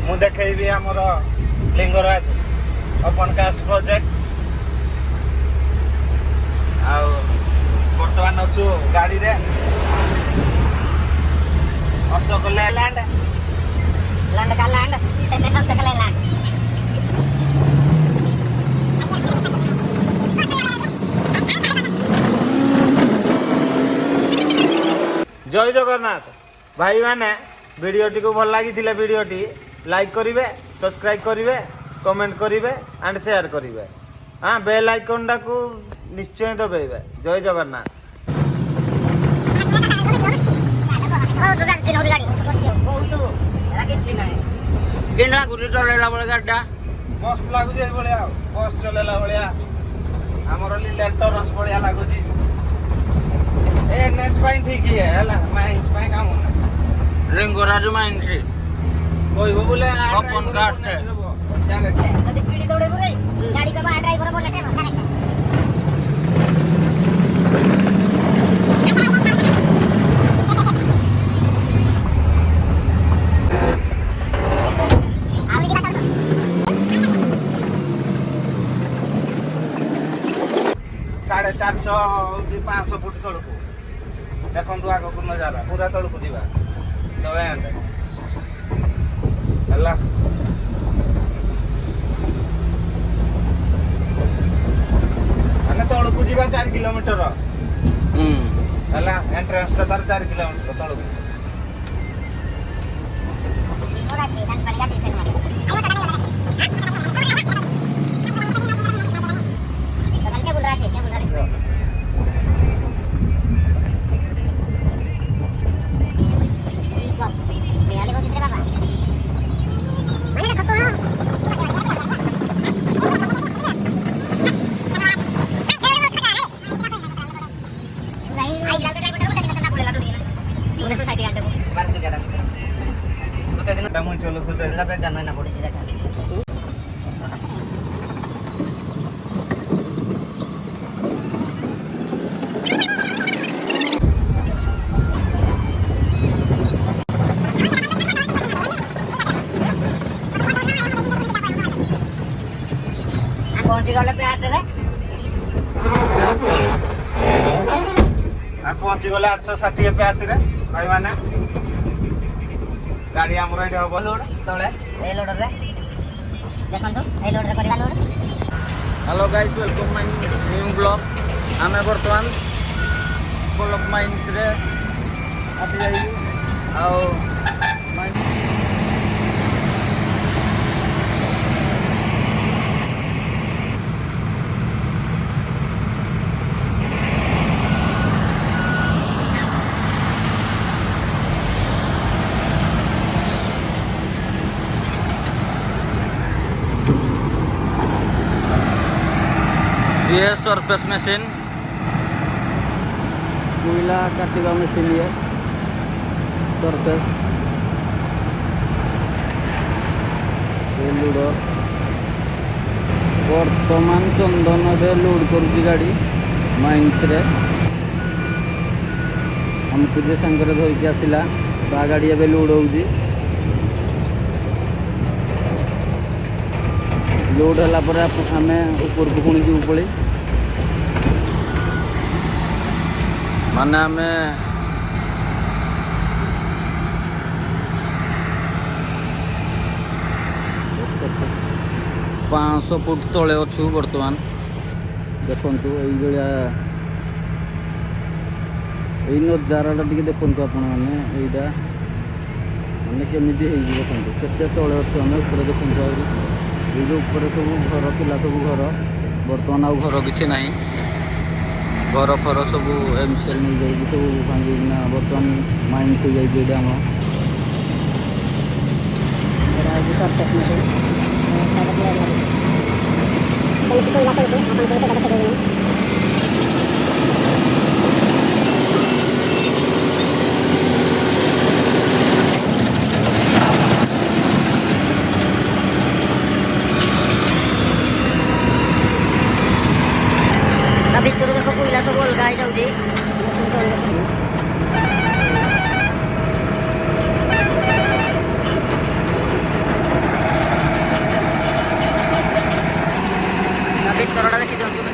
मु देखी आमर लिंगराज ओपन कास्ट प्रोजेक्ट बर्तमान अच्छु गाड़ी रे अशोक लैंड लैंड का लैंड अशोक लैंड जय जगन्नाथ भाई मैंने वीडियोटी को भल लगी वीडियोटी लाइक करेंगे सब्सक्राइब करेंगे कमेंट करेंगे एंड शेयर करेंगे हाँ बेल आइकन को निश्चय दबाइबे जय जगन्नाथ मस्त लगुच बस चलेला भाया आमर लेटरस बढ़िया लगुच एनएच ठीक है माइंस काम लिंगराज माइंस कोई बोले ओपन कास्ट है जब स्पीड दौड़े बोले गाड़ी का ड्राइवर बोले साढ़े 400 500 फुट तड़कू देखु आग को नजारा पूरा तड़कू जावा मैंने तड़कू जावा 4 किलोमीटर एंट्रेंस तार 4 किलोमीटर तड़कू पहुंची गले 860 पैच रे भाई माने गाड़ी हमर एठी हो लोड तळे ए लोड रे देखन तो ए लोड रे करबा load hello guys welcome my new blog हमें वर्तमान ब्लॉग माइंस रे आबि जाई आ ये सरफेस मशीन कोयला काटिबा मशीन ये सरफेस लोड वर्तमान चंदन रे लोड करुची गाड़ी माइंस रे हमको जे संगरे धोइकी आसिला ता गाड़ी एबे लोड होउची लोड होला पर आमे ऊपर को पुणी जीव पड़ी माने आमे 500 फुट तले अच्छु बर्तमान देखु यही नजारा टी देखु आपण मैंने यहीटा मैंने केमी देखते केते तले अच्छे आम ऊपर देखु ये जो ऊपर सब घर थिला सब घर बर्तमान आउ घर किसी ना घर फर सब एमसीएल नहीं जाइए सब भांगिना बर्तमान माइंस हो जाइए आम ଭିତରୁ ଦେଖ କୋଇଲା ସବୁ ଅଲଗା ହେଇଯାଉଛି। ଭିତରଟା ଦେଖି ଦିଅନ୍ତୁ ନା।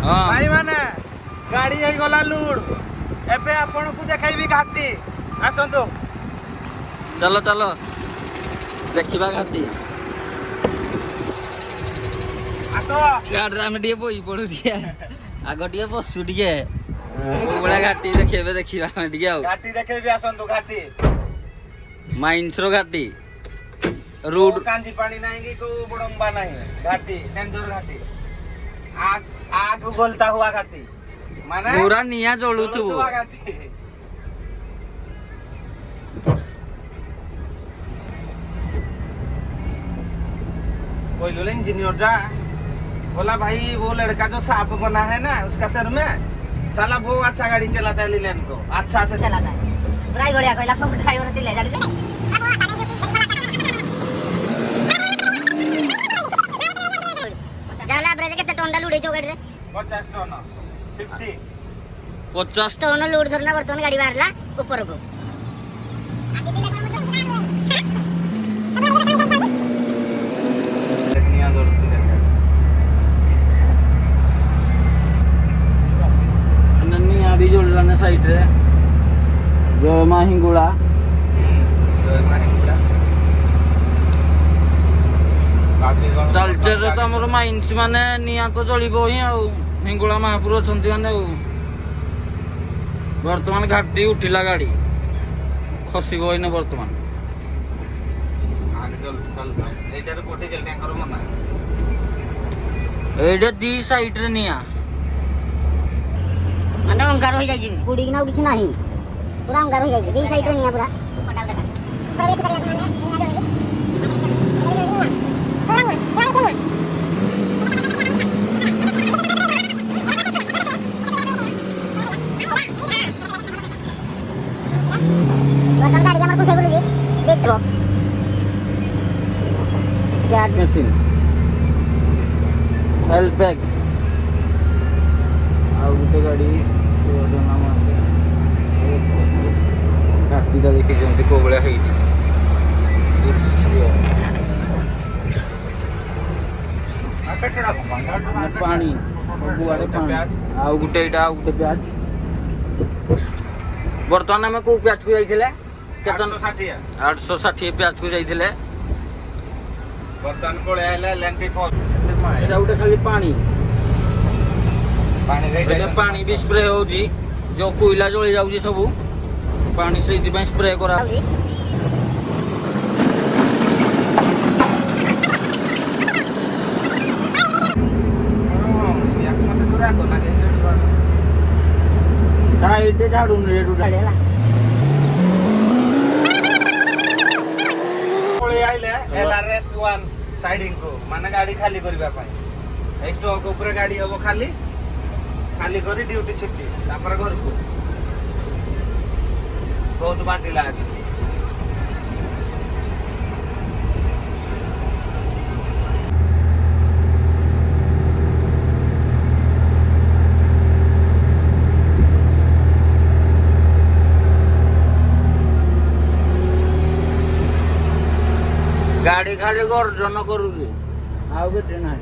भाई माने गाड़ी है गला लूड़ एबे आपन को देखाइबी घाटी आसंतु चलो चलो देखिबा घाटी आसो गाड़ी आम टे बही पड़ू टे आग टे बसु टे कोबळा घाटी देखिबे देखिबा हम टे आ घाटी देखेबी आसंतु घाटी माइंस रो घाटी रोड कांजी पानी नाही कि को बडंबा नाही घाटी डेंजर घाटी आग आग उगलता हुआ घाटी माने पूरा निया जळू तू हुआ घाटी कोई लो इंजीनियर जा बोला भाई वो लड़का जो सांप बना है ना उसका सर में साला वो अच्छा गाड़ी चलाता है लीलैंड को अच्छा से चलाता है प्राय गड़िया कहला सब ड्राइवर दिले जाड़ी जाला ब्रेज केते टोंडा लुडे चो गाड़ी रे 50 टन 50 50 टोन लोड धरना बर्तन गाड़ी बाहरला ऊपर को देखनिया दौड़ती रहता नन्नी अभी जोड़लाने साइड रे जो माहिंगुड़ा तालचेर तो हमर माइंस माने निया तो जळिबो ही आ हिंगुळा महापुर अछंती माने वर्तमान घाटी उठिला गाड़ी खसिबो इने वर्तमान आगे चल चल एटार कोटे चल टैंकर मना एडे दी साइड रे निया अंदर अंगार हो जाई पुडी कि ना किछ नाही पूरा अंगार हो जाई दी साइड रे निया पूरा पटा देखा मशीन हेल्प बैग आ गुटे गाड़ी नाम घाटीटा देखी दियंती को बळिया हेइटी पेटड़ा को पानी सबुआड़े पानी आ गुटे इटा आ गुटे प्याज वर्तमान आम को प्याज को जाइथिले केतन 860 प्याज को जाइथिले बर्तन कोले आइले लेंटी फॉल एटा गुटे खाली पानी पानी रे एटा पानी भी स्प्रे होउची जो कोइला जळी जाउची सबु पानी से इति स्प्रे करा इटे झाडून रे डुडा कोले आइले एलआरएस 1 साइडिंग को माने गाड़ी खाली करबा पई स्टॉक ऊपर गाड़ी हबो खाली खाली करी ड्यूटी छुट्टी तापर घर को बहुत बातिला आज गाड़ी खाली गर्जन करूची आउ बेटे नाही